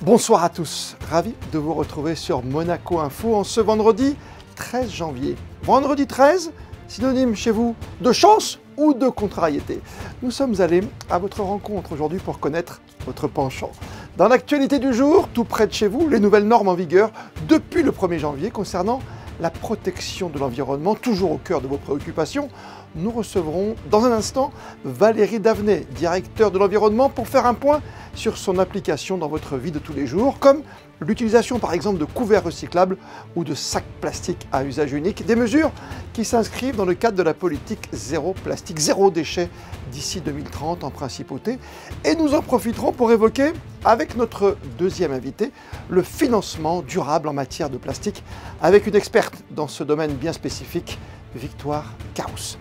Bonsoir à tous, ravi de vous retrouver sur Monaco Info en ce vendredi 13 janvier. Vendredi 13, synonyme chez vous de chance ou de contrariété. Nous sommes allés à votre rencontre aujourd'hui pour connaître votre penchant. Dans l'actualité du jour, tout près de chez vous, les nouvelles normes en vigueur depuis le 1er janvier concernant la protection de l'environnement, toujours au cœur de vos préoccupations. Nous recevrons dans un instant Valérie Davenet, directeur de l'environnement, pour faire un point sur son application dans votre vie de tous les jours, comme l'utilisation par exemple de couverts recyclables ou de sacs plastiques à usage unique, des mesures qui s'inscrivent dans le cadre de la politique zéro plastique, zéro déchet d'ici 2030 en principauté. Et nous en profiterons pour évoquer, avec notre deuxième invité, le financement durable en matière de plastique, avec une experte dans ce domaine bien spécifique, Victoire Carous.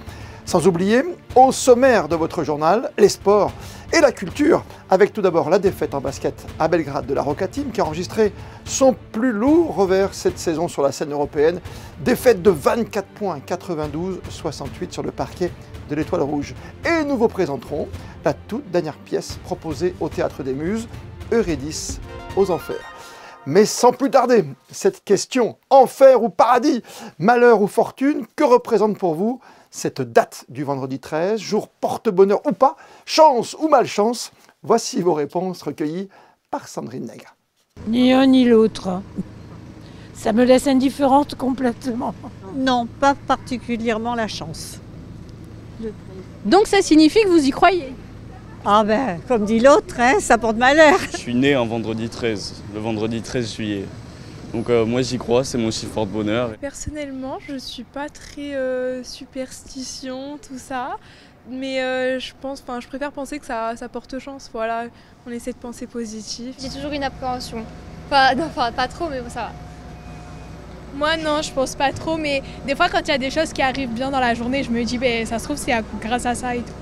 Sans oublier, au sommaire de votre journal, les sports et la culture, avec tout d'abord la défaite en basket à Belgrade de la Roca Team qui a enregistré son plus lourd revers cette saison sur la scène européenne. Défaite de 24 points, 92-68 sur le parquet de l'Étoile Rouge. Et nous vous présenterons la toute dernière pièce proposée au Théâtre des Muses, Eurydice aux Enfers. Mais sans plus tarder, cette question, enfer ou paradis, malheur ou fortune, que représente pour vous cette date du vendredi 13, jour porte-bonheur ou pas, chance ou malchance? Voici vos réponses recueillies par Sandrine Nègre. Ni un ni l'autre. Ça me laisse indifférente complètement. Non, pas particulièrement la chance. Donc ça signifie que vous y croyez? Ah ben, comme dit l'autre, hein, ça porte malheur. Je suis né un vendredi 13, le vendredi 13 juillet. Donc moi j'y crois, c'est mon chiffre de bonheur. Personnellement, je suis pas très superstition, tout ça. Mais je préfère penser que ça porte chance. Voilà, on essaie de penser positif. J'ai toujours une appréhension. Pas trop, mais bon, ça va. Moi non, je pense pas trop, mais des fois quand il y a des choses qui arrivent bien dans la journée, je me dis ça se trouve c'est grâce à ça et tout.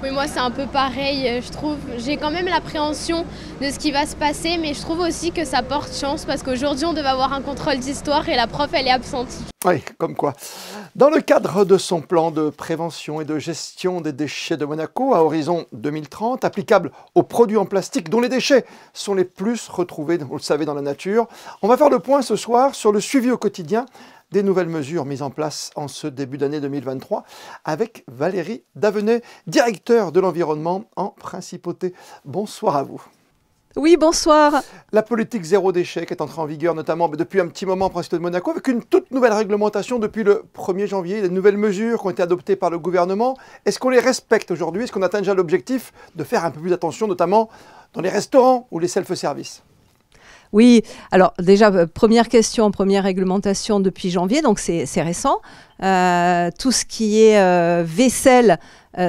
Oui, moi c'est un peu pareil, je trouve. J'ai quand même l'appréhension de ce qui va se passer, mais je trouve aussi que ça porte chance parce qu'aujourd'hui on devait avoir un contrôle d'histoire et la prof elle est absente. Oui, comme quoi. Dans le cadre de son plan de prévention et de gestion des déchets de Monaco à horizon 2030, applicable aux produits en plastique dont les déchets sont les plus retrouvés, vous le savez, dans la nature, on va faire le point ce soir sur le suivi au quotidien des nouvelles mesures mises en place en ce début d'année 2023 avec Valérie Davenet, directeur de l'environnement en principauté. Bonsoir à vous. Oui, bonsoir. La politique zéro déchet qui est entrée en vigueur notamment depuis un petit moment en principauté de Monaco avec une toute nouvelle réglementation depuis le 1er janvier, les nouvelles mesures qui ont été adoptées par le gouvernement. Est-ce qu'on les respecte aujourd'hui? Est-ce qu'on atteint déjà l'objectif de faire un peu plus attention notamment dans les restaurants ou les self-service? Oui, alors déjà, première question, première réglementation depuis janvier, donc c'est récent. Tout ce qui est vaisselle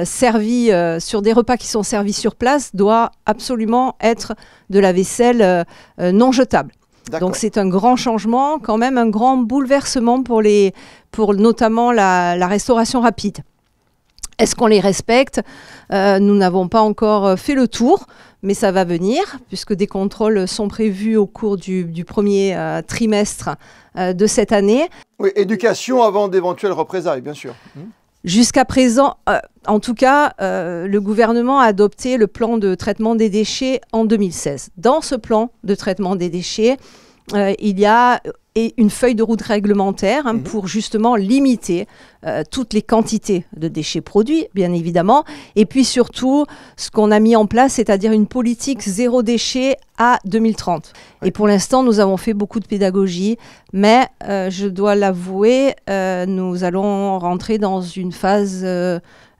servie sur des repas qui sont servis sur place doit absolument être de la vaisselle non jetable. Donc c'est un grand changement, quand même un grand bouleversement pour notamment la restauration rapide. Est-ce qu'on les respecte? Nous n'avons pas encore fait le tour, mais ça va venir, puisque des contrôles sont prévus au cours du premier trimestre de cette année. Oui, éducation avant d'éventuelles représailles, bien sûr. Jusqu'à présent, en tout cas, le gouvernement a adopté le plan de traitement des déchets en 2016. Dans ce plan de traitement des déchets, il y a une feuille de route réglementaire pour justement limiter toutes les quantités de déchets produits, bien évidemment. Et puis surtout, ce qu'on a mis en place, c'est-à-dire une politique zéro déchet à 2030. Oui. Et pour l'instant, nous avons fait beaucoup de pédagogie, mais je dois l'avouer, nous allons rentrer dans une phase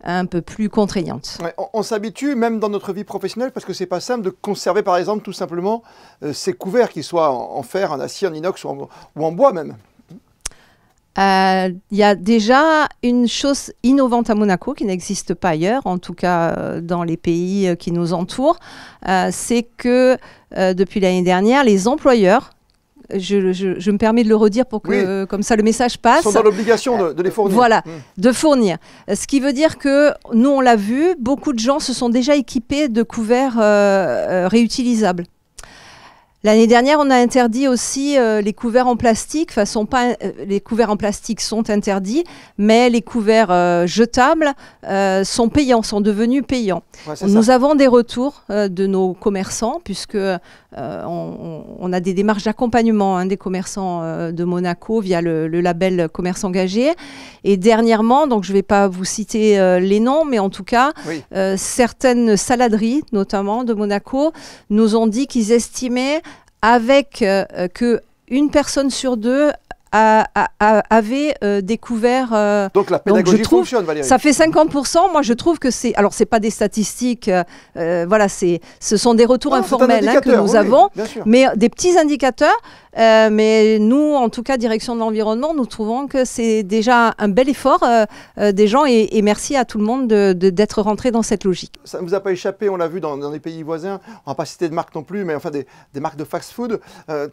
un peu plus contraignante. Ouais, on s'habitue même dans notre vie professionnelle parce que c'est pas simple de conserver par exemple tout simplement ces couverts qu'ils soient en fer, en acier, en inox ou en bois même. Il y a déjà une chose innovante à Monaco qui n'existe pas ailleurs, en tout cas dans les pays qui nous entourent, c'est que depuis l'année dernière, les employeurs, je me permets de le redire pour que, comme ça, le message passe. Ils sont dans l'obligation de les fournir. Voilà, de fournir. Ce qui veut dire que, nous, on l'a vu, beaucoup de gens se sont déjà équipés de couverts réutilisables. L'année dernière, on a interdit aussi les couverts en plastique. Enfin, les couverts en plastique sont interdits, mais les couverts jetables sont payants, sont devenus payants. Ouais, Nous avons des retours de nos commerçants, puisque on a des démarches d'accompagnement des commerçants de Monaco via le label Commerce Engagé. Et dernièrement, donc je ne vais pas vous citer les noms, mais en tout cas, oui. Certaines saladeries, notamment de Monaco, nous ont dit qu'ils estimaient avec que une personne sur deux avait découvert. Donc la pédagogie fonctionne, Valérie. Ça fait 50%. Moi, je trouve que c'est. Alors, c'est pas des statistiques. Voilà, ce sont des retours informels que nous avons, mais des petits indicateurs. Mais nous, en tout cas, direction de l'environnement, nous trouvons que c'est déjà un bel effort des gens et merci à tout le monde d'être rentré dans cette logique. Ça ne vous a pas échappé, on l'a vu dans les pays voisins, on ne va pas citer de marque non plus, mais enfin des marques de fast-food.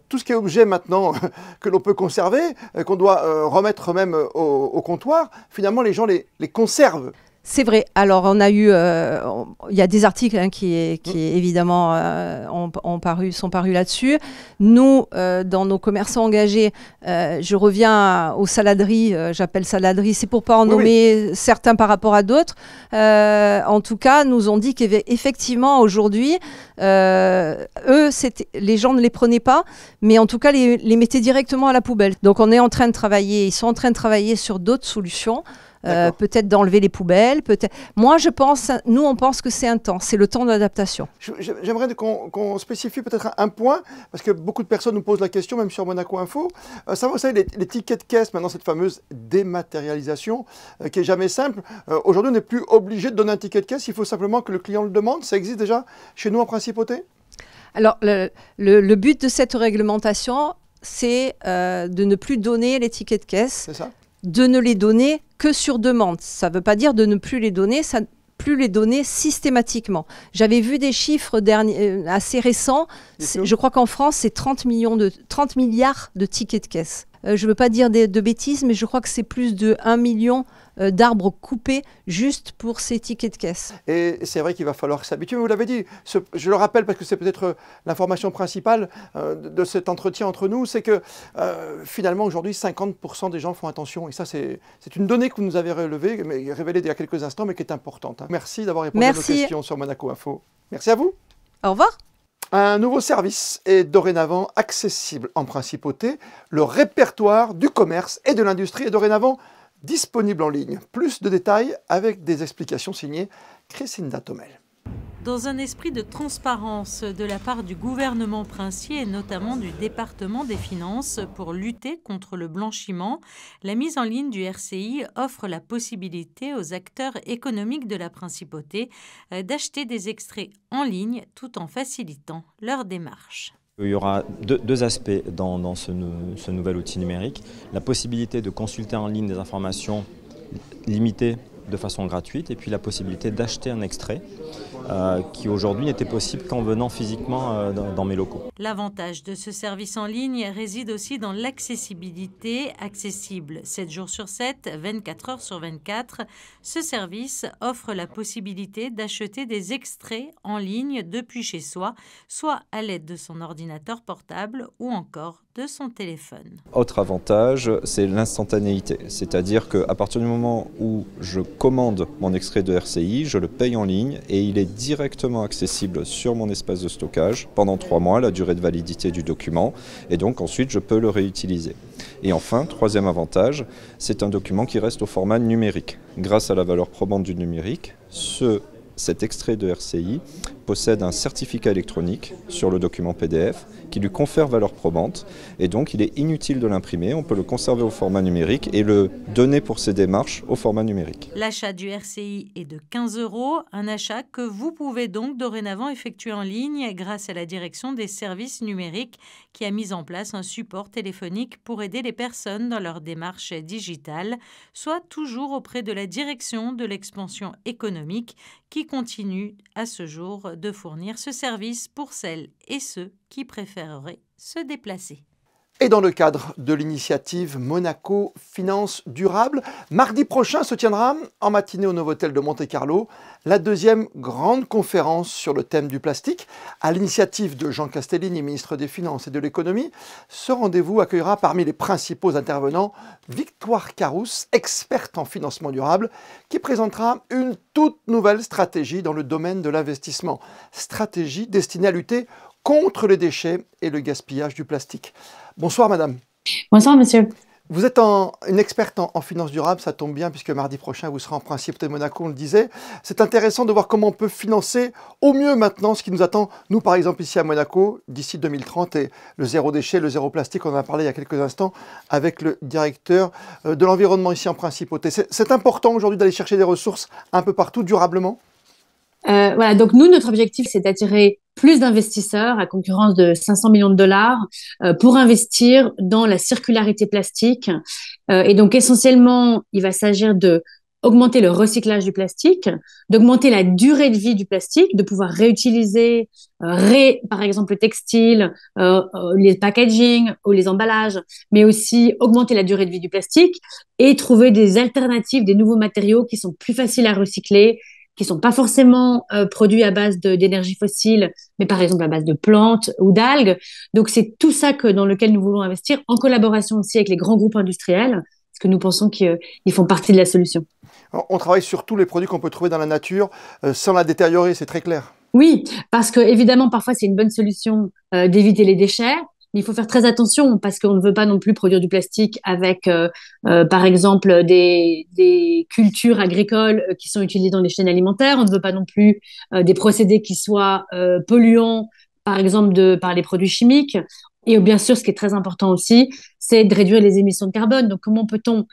Tout ce qui est objet maintenant que l'on peut conserver, qu'on doit remettre même au comptoir, finalement les gens les conservent. C'est vrai. Alors, on a eu, il y a des articles qui évidemment sont parus là-dessus. Nous, dans nos commerçants engagés, je reviens aux saladeries. J'appelle saladeries, c'est pour pas en nommer certains par rapport à d'autres. En tout cas, nous ont dit qu'effectivement aujourd'hui, eux, les gens ne les prenaient pas, mais en tout cas les mettaient directement à la poubelle. Donc, on est en train de travailler. Ils sont en train de travailler sur d'autres solutions. Peut-être d'enlever les poubelles, peut-être. Moi, nous, on pense que c'est un temps, c'est le temps d'adaptation. J'aimerais qu'on spécifie peut-être un point, parce que beaucoup de personnes nous posent la question, même sur Monaco Info. Ça, vous savez, les tickets de caisse, maintenant, cette fameuse dématérialisation, qui est jamais simple. Aujourd'hui, on n'est plus obligé de donner un ticket de caisse, il faut simplement que le client le demande. Ça existe déjà chez nous en Principauté? Alors, le but de cette réglementation, c'est de ne plus donner les tickets de caisse. C'est ça. De ne les donner que sur demande. Ça ne veut pas dire de ne plus les donner, plus les donner systématiquement. J'avais vu des chiffres assez récents. Je crois qu'en France, c'est 30 milliards de tickets de caisse. Je ne veux pas dire de bêtises, mais je crois que c'est plus de 1 million d'arbres coupés juste pour ces tickets de caisse. Et c'est vrai qu'il va falloir s'habituer. Vous l'avez dit, je le rappelle parce que c'est peut-être l'information principale de cet entretien entre nous, c'est que finalement aujourd'hui 50% des gens font attention. Et ça c'est une donnée que vous nous avez révélée il y a quelques instants, mais qui est importante. Merci d'avoir répondu à nos questions sur Monaco Info. Merci à vous. Au revoir. Un nouveau service est dorénavant accessible en Principauté. Le répertoire du commerce et de l'industrie est dorénavant disponible en ligne. Plus de détails avec des explications signées Christinda Thomel. Dans un esprit de transparence de la part du gouvernement princier et notamment du département des finances pour lutter contre le blanchiment, la mise en ligne du RCI offre la possibilité aux acteurs économiques de la Principauté d'acheter des extraits en ligne tout en facilitant leur démarche. Il y aura deux aspects dans ce nouvel outil numérique. La possibilité de consulter en ligne des informations limitées de façon gratuite et puis la possibilité d'acheter un extrait qui aujourd'hui n'était possible qu'en venant physiquement dans mes locaux. L'avantage de ce service en ligne réside aussi dans l'accessibilité, accessible 7 jours sur 7, 24 heures sur 24. Ce service offre la possibilité d'acheter des extraits en ligne depuis chez soi, soit à l'aide de son ordinateur portable ou encore de son téléphone. Autre avantage, c'est l'instantanéité, c'est-à-dire qu'à partir du moment où je commande mon extrait de RCI, je le paye en ligne et il est directement accessible sur mon espace de stockage pendant 3 mois, la durée de validité du document, et donc ensuite je peux le réutiliser. Et enfin, troisième avantage, c'est un document qui reste au format numérique. Grâce à la valeur probante du numérique, cet extrait de RCI possède un certificat électronique sur le document PDF qui lui confère valeur probante et donc il est inutile de l'imprimer, on peut le conserver au format numérique et le donner pour ses démarches au format numérique. L'achat du RCI est de 15 €, un achat que vous pouvez donc dorénavant effectuer en ligne grâce à la direction des services numériques qui a mis en place un support téléphonique pour aider les personnes dans leur démarche digitale, soit toujours auprès de la direction de l'expansion économique qui continue à ce jour de fournir ce service pour celles et ceux qui préféreraient se déplacer. Et dans le cadre de l'initiative Monaco Finance Durable, mardi prochain se tiendra en matinée au Novotel de Monte-Carlo la deuxième grande conférence sur le thème du plastique. À l'initiative de Jean Castellini, ministre des Finances et de l'Économie, ce rendez-vous accueillera parmi les principaux intervenants Victoire Carrousse, experte en financement durable, qui présentera une toute nouvelle stratégie dans le domaine de l'investissement. Stratégie destinée à lutter contre les déchets et le gaspillage du plastique. Bonsoir madame. Bonsoir monsieur. Vous êtes une experte en finance durable, ça tombe bien puisque mardi prochain vous serez en Principauté de Monaco, on le disait. C'est intéressant de voir comment on peut financer au mieux maintenant ce qui nous attend, nous par exemple ici à Monaco, d'ici 2030 et le zéro déchet, le zéro plastique, on en a parlé il y a quelques instants avec le directeur de l'environnement ici en Principauté. C'est important aujourd'hui d'aller chercher des ressources un peu partout durablement. Voilà, donc nous, notre objectif, c'est d'attirer plus d'investisseurs à concurrence de 500 millions de dollars pour investir dans la circularité plastique. Et donc, essentiellement, il va s'agir de augmenter le recyclage du plastique, d'augmenter la durée de vie du plastique, de pouvoir réutiliser, par exemple, le textile, les packaging ou les emballages, mais aussi augmenter la durée de vie du plastique et trouver des alternatives, des nouveaux matériaux qui sont plus faciles à recycler, qui sont pas forcément produits à base d'énergie fossile, mais par exemple à base de plantes ou d'algues. Donc, c'est tout ça dans lequel nous voulons investir, en collaboration aussi avec les grands groupes industriels, parce que nous pensons qu'ils font partie de la solution. On travaille sur tous les produits qu'on peut trouver dans la nature, sans la détériorer, c'est très clair. Oui, parce que évidemment, parfois, c'est une bonne solution d'éviter les déchets. Il faut faire très attention parce qu'on ne veut pas non plus produire du plastique avec, par exemple, des cultures agricoles qui sont utilisées dans les chaînes alimentaires. On ne veut pas non plus des procédés qui soient polluants, par exemple, par les produits chimiques. Et bien sûr, ce qui est très important aussi, c'est de réduire les émissions de carbone. Donc, comment peut-on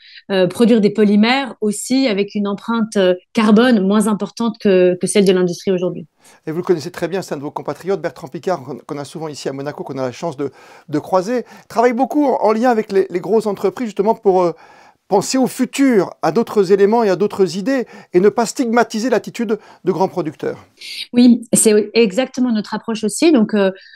produire des polymères aussi avec une empreinte carbone moins importante que celle de l'industrie aujourd'hui? Et vous le connaissez très bien, c'est un de vos compatriotes, Bertrand Piccard, qu'on a souvent ici à Monaco, qu'on a la chance de croiser. Travaille beaucoup en lien avec les grosses entreprises, justement pour penser au futur, à d'autres éléments et à d'autres idées, et ne pas stigmatiser l'attitude de grands producteurs. Oui, c'est exactement notre approche aussi. Donc,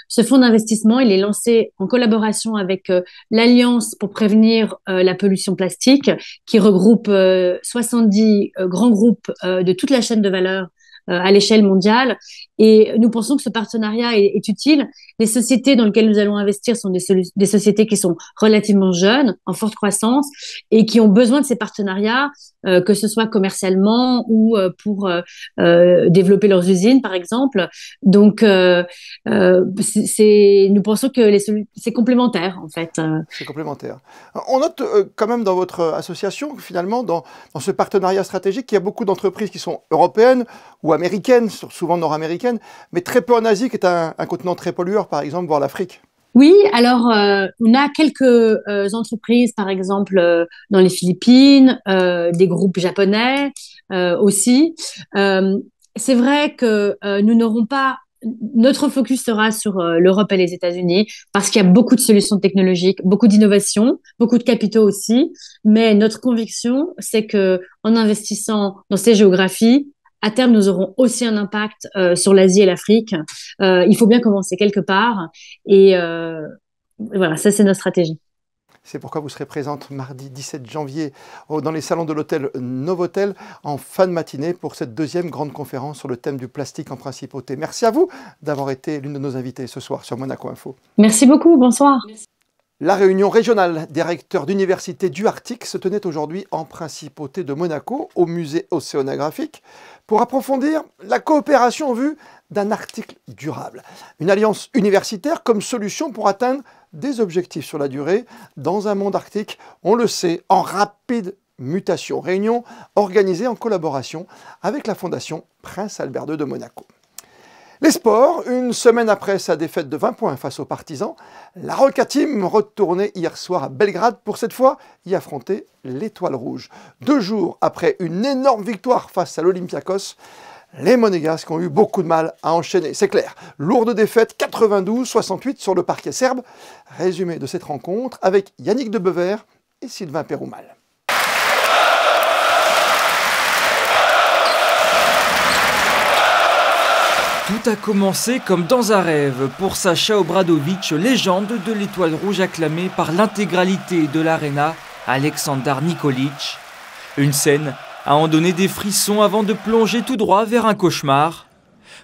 ce fonds d'investissement, il est lancé en collaboration avec l'Alliance pour prévenir la pollution plastique, qui regroupe 70 grands groupes de toute la chaîne de valeur à l'échelle mondiale. Et nous pensons que ce partenariat est utile. Les sociétés dans lesquelles nous allons investir sont des sociétés qui sont relativement jeunes, en forte croissance, et qui ont besoin de ces partenariats, que ce soit commercialement ou pour développer leurs usines, par exemple. Donc, nous pensons que c'est complémentaire, en fait. C'est complémentaire. On note quand même dans votre association, finalement, dans ce partenariat stratégique, qu'il y a beaucoup d'entreprises qui sont européennes ou américaines, souvent nord-américaines, mais très peu en Asie, qui est un continent très pollueur, par exemple, voire l'Afrique. Oui, alors on a quelques entreprises, par exemple, dans les Philippines, des groupes japonais aussi. C'est vrai que nous n'aurons pas... Notre focus sera sur l'Europe et les États-Unis parce qu'il y a beaucoup de solutions technologiques, beaucoup d'innovations, beaucoup de capitaux aussi. Mais notre conviction, c'est que en investissant dans ces géographies, à terme, nous aurons aussi un impact sur l'Asie et l'Afrique. Il faut bien commencer quelque part. Et voilà, ça, c'est notre stratégie. C'est pourquoi vous serez présente mardi 17 janvier dans les salons de l'hôtel Novotel en fin de matinée pour cette deuxième grande conférence sur le thème du plastique en Principauté. Merci à vous d'avoir été l'une de nos invitées ce soir sur Monaco Info. Merci beaucoup, bonsoir. La réunion régionale des recteurs d'université du Arctique se tenait aujourd'hui en Principauté de Monaco au musée océanographique pour approfondir la coopération en vue d'un Arctique durable. Une alliance universitaire comme solution pour atteindre des objectifs sur la durée dans un monde arctique, on le sait, en rapide mutation. Réunion organisée en collaboration avec la Fondation Prince Albert II de Monaco. Les sports, une semaine après sa défaite de 20 points face aux Partisans, la Roca Team retournait hier soir à Belgrade pour cette fois y affronter l'Étoile Rouge. 2 jours après une énorme victoire face à l'Olympiakos, les Monégasques ont eu beaucoup de mal à enchaîner, c'est clair. Lourde défaite 92-68 sur le parquet serbe. Résumé de cette rencontre avec Yannick Debever et Sylvain Péroumal. Tout a commencé comme dans un rêve pour Sacha Obradovic, légende de l'Étoile Rouge acclamée par l'intégralité de l'aréna, Aleksandar Nikolic. Une scène à en donner des frissons avant de plonger tout droit vers un cauchemar.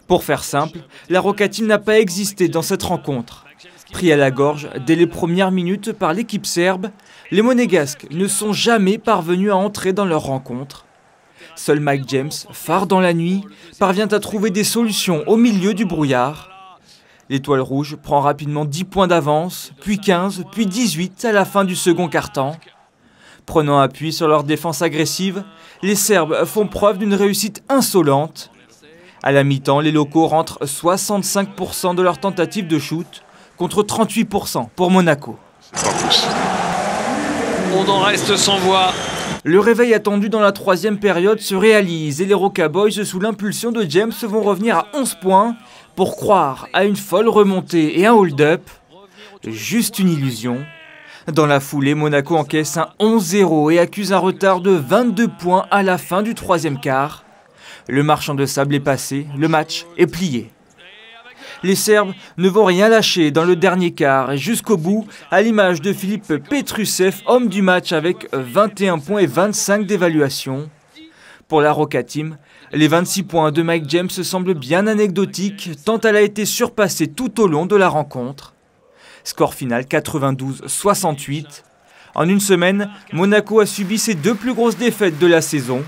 Pour faire simple, la Roca Team n'a pas existé dans cette rencontre. Pris à la gorge dès les premières minutes par l'équipe serbe, les Monégasques ne sont jamais parvenus à entrer dans leur rencontre. Seul Mike James, phare dans la nuit, parvient à trouver des solutions au milieu du brouillard. L'Étoile Rouge prend rapidement 10 points d'avance, puis 15, puis 18 à la fin du second quart-temps. Prenant appui sur leur défense agressive, les Serbes font preuve d'une réussite insolente. À la mi-temps, les locaux rentrent 65% de leurs tentatives de shoot, contre 38% pour Monaco. On en reste sans voix. Le réveil attendu dans la troisième période se réalise et les Roca Boys, sous l'impulsion de James, vont revenir à 11 points pour croire à une folle remontée et un hold-up. Juste une illusion. Dans la foulée, Monaco encaisse un 11-0 et accuse un retard de 22 points à la fin du troisième quart. Le marchand de sable est passé, le match est plié. Les Serbes ne vont rien lâcher dans le dernier quart et jusqu'au bout, à l'image de Filip Petrusev, homme du match avec 21 points et 25 d'évaluation. Pour la Roca Team, les 26 points de Mike James semblent bien anecdotiques tant elle a été surpassée tout au long de la rencontre. Score final 92-68. En une semaine, Monaco a subi ses 2 plus grosses défaites de la saison.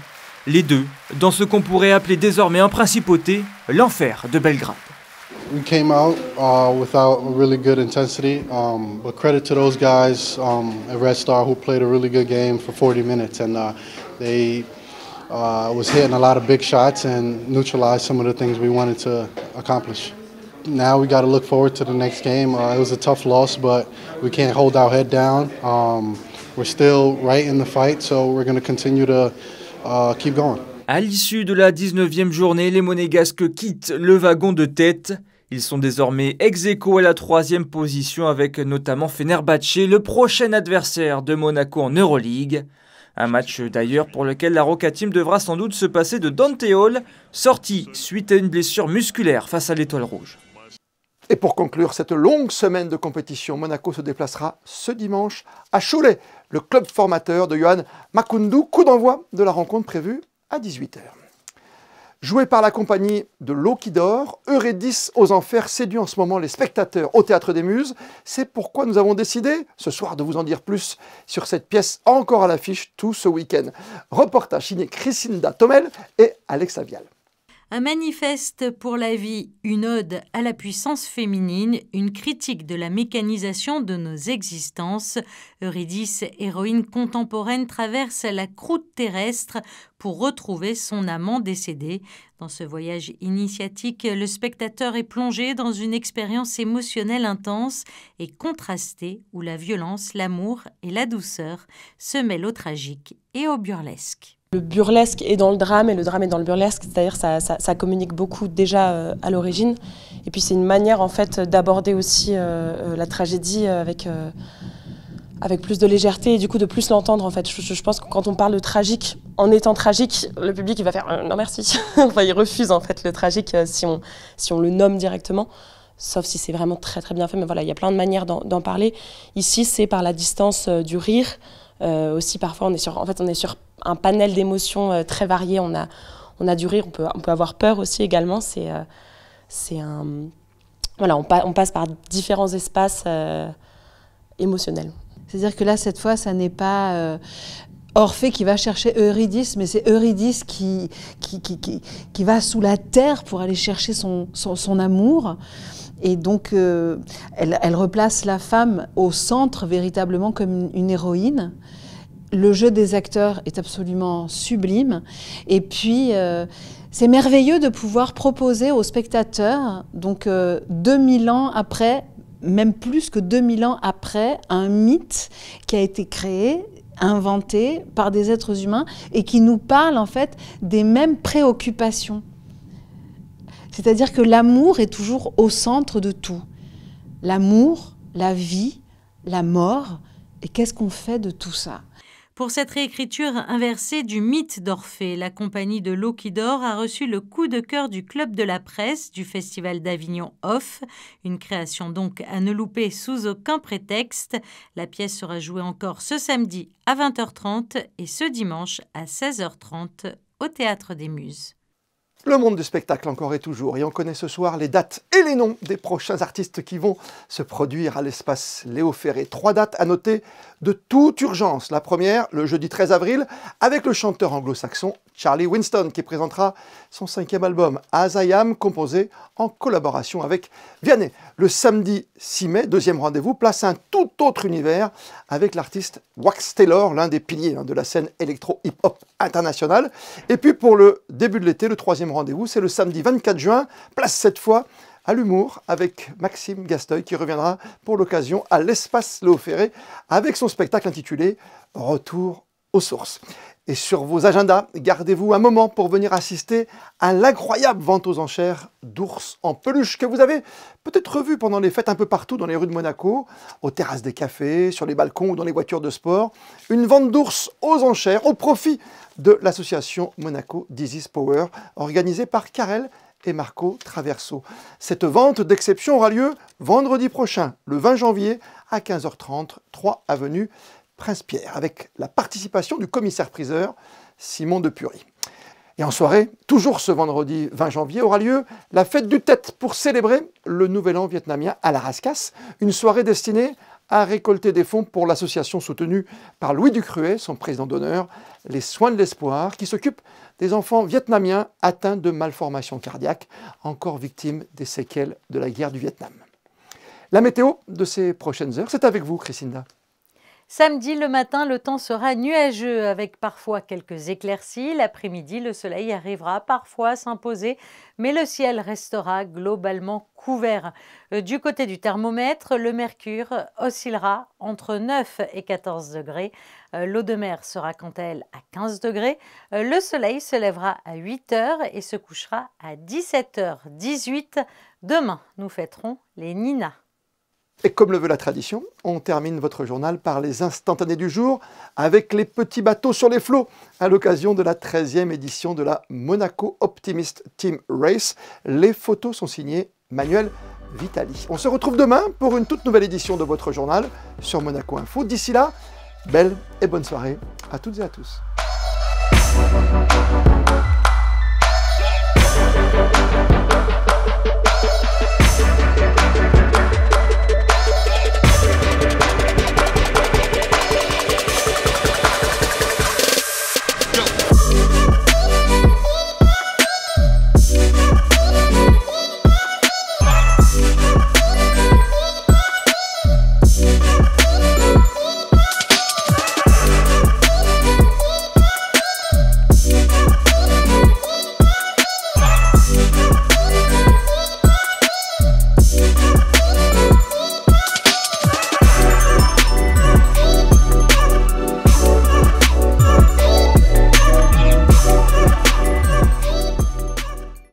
Les deux dans ce qu'on pourrait appeler désormais en principauté, l'enfer de Belgrade. We came out without a really good intensity, but credit to those guys at Red Star who played a really good game for 40 minutes, and they was hitting a lot of big shots and neutralized some of the things we wanted to accomplish. Now we got to look forward to the next game. It was a tough loss, but we can't hold our head down. We're still right in the fight, so we're going to continue to keep going. À l'issue de la 19e journée, les Monégasques quittent le wagon de tête. Ils sont désormais ex-aequo à la 3e position avec notamment Fenerbahçe, le prochain adversaire de Monaco en Euroleague. Un match d'ailleurs pour lequel la Roca Team devra sans doute se passer de Dante Hall, sorti suite à une blessure musculaire face à l'Étoile Rouge. Et pour conclure cette longue semaine de compétition, Monaco se déplacera ce dimanche à Cholet, le club formateur de Yohan Makoundou. Coup d'envoi de la rencontre prévue à 18h. Joué par la compagnie de l'eau qui dort, Eurydice aux enfers séduit en ce moment les spectateurs au Théâtre des Muses. C'est pourquoi nous avons décidé ce soir de vous en dire plus sur cette pièce encore à l'affiche tout ce week-end. Reportage signé Chrisinda Tomel et Alex Avial. Un manifeste pour la vie, une ode à la puissance féminine, une critique de la mécanisation de nos existences. Eurydice, héroïne contemporaine, traverse la croûte terrestre pour retrouver son amant décédé. Dans ce voyage initiatique, le spectateur est plongé dans une expérience émotionnelle intense et contrastée où la violence, l'amour et la douceur se mêlent au tragique et au burlesque. Le burlesque est dans le drame et le drame est dans le burlesque, c'est-à-dire ça communique beaucoup déjà à l'origine. Et puis c'est une manière en fait d'aborder aussi la tragédie avec plus de légèreté et du coup de plus l'entendre en fait. Je pense que quand on parle de tragique, en étant tragique, le public il va faire non merci. Enfin, il refuse en fait le tragique si on le nomme directement. Sauf si c'est vraiment très très bien fait, mais voilà, il y a plein de manières d'en parler. Ici, c'est par la distance du rire. Aussi parfois on est sur un panel d'émotions très variées. On a du rire, on peut avoir peur aussi également. On passe par différents espaces émotionnels. C'est-à-dire que là cette fois ça n'est pas Orphée qui va chercher Eurydice, mais c'est Eurydice qui va sous la terre pour aller chercher son amour. Et donc, elle replace la femme au centre, véritablement comme une héroïne. Le jeu des acteurs est absolument sublime. Et puis, c'est merveilleux de pouvoir proposer aux spectateurs, donc 2000 ans après, même plus que 2000 ans après, un mythe qui a été créé, inventé par des êtres humains et qui nous parle en fait des mêmes préoccupations. C'est-à-dire que l'amour est toujours au centre de tout. L'amour, la vie, la mort, et qu'est-ce qu'on fait de tout ça ? Pour cette réécriture inversée du mythe d'Orphée, la compagnie de l'eau qui dort a reçu le coup de cœur du Club de la Presse du Festival d'Avignon Off. Une création donc à ne louper sous aucun prétexte. La pièce sera jouée encore ce samedi à 20h30 et ce dimanche à 16h30 au Théâtre des Muses. Le monde du spectacle encore et toujours, et on connaît ce soir les dates et les noms des prochains artistes qui vont se produire à l'espace Léo Ferré. 3 dates à noter de toute urgence. La première, le jeudi 13 avril, avec le chanteur anglo-saxon Charlie Winston, qui présentera son 5e album As I Am, composé en collaboration avec Vianney. Le samedi 6 mai, 2e rendez-vous, place un tout autre univers avec l'artiste Wax Taylor, l'un des piliers de la scène électro-hip-hop internationale. Et puis pour le début de l'été, le 3e rendez-vous, c'est le samedi 24 juin, place cette fois à l'humour avec Maxime Gasteuil qui reviendra pour l'occasion à l'espace Léo Ferré avec son spectacle intitulé Retour aux sources. Et sur vos agendas, gardez-vous un moment pour venir assister à l'incroyable vente aux enchères d'ours en peluche que vous avez peut-être vu pendant les fêtes un peu partout dans les rues de Monaco, aux terrasses des cafés, sur les balcons ou dans les voitures de sport. Une vente d'ours aux enchères au profit de l'association Monaco Disease Power, organisée par Karel et Marco Traverso. Cette vente d'exception aura lieu vendredi prochain, le 20 janvier, à 15h30, 3 avenue Prince-Pierre, avec la participation du commissaire-priseur Simon Depury. Et en soirée, toujours ce vendredi 20 janvier, aura lieu la fête du Tet pour célébrer le Nouvel An vietnamien à la Rascasse, une soirée destinée à récolter des fonds pour l'association soutenue par Louis Ducruet, son président d'honneur, les Soins de l'Espoir, qui s'occupe des enfants vietnamiens atteints de malformations cardiaques, encore victimes des séquelles de la guerre du Vietnam. La météo de ces prochaines heures, c'est avec vous, Christina. Samedi, le matin, le temps sera nuageux avec parfois quelques éclaircies. L'après-midi, le soleil arrivera parfois à s'imposer, mais le ciel restera globalement couvert. Du côté du thermomètre, le mercure oscillera entre 9 et 14 degrés. L'eau de mer sera quant à elle à 15 degrés. Le soleil se lèvera à 8 heures et se couchera à 17h18. Demain, nous fêterons les Nina. Et comme le veut la tradition, on termine votre journal par les instantanés du jour avec les petits bateaux sur les flots à l'occasion de la 13e édition de la Monaco Optimist Team Race. Les photos sont signées Manuel Vitali. On se retrouve demain pour une toute nouvelle édition de votre journal sur Monaco Info. D'ici là, belle et bonne soirée à toutes et à tous.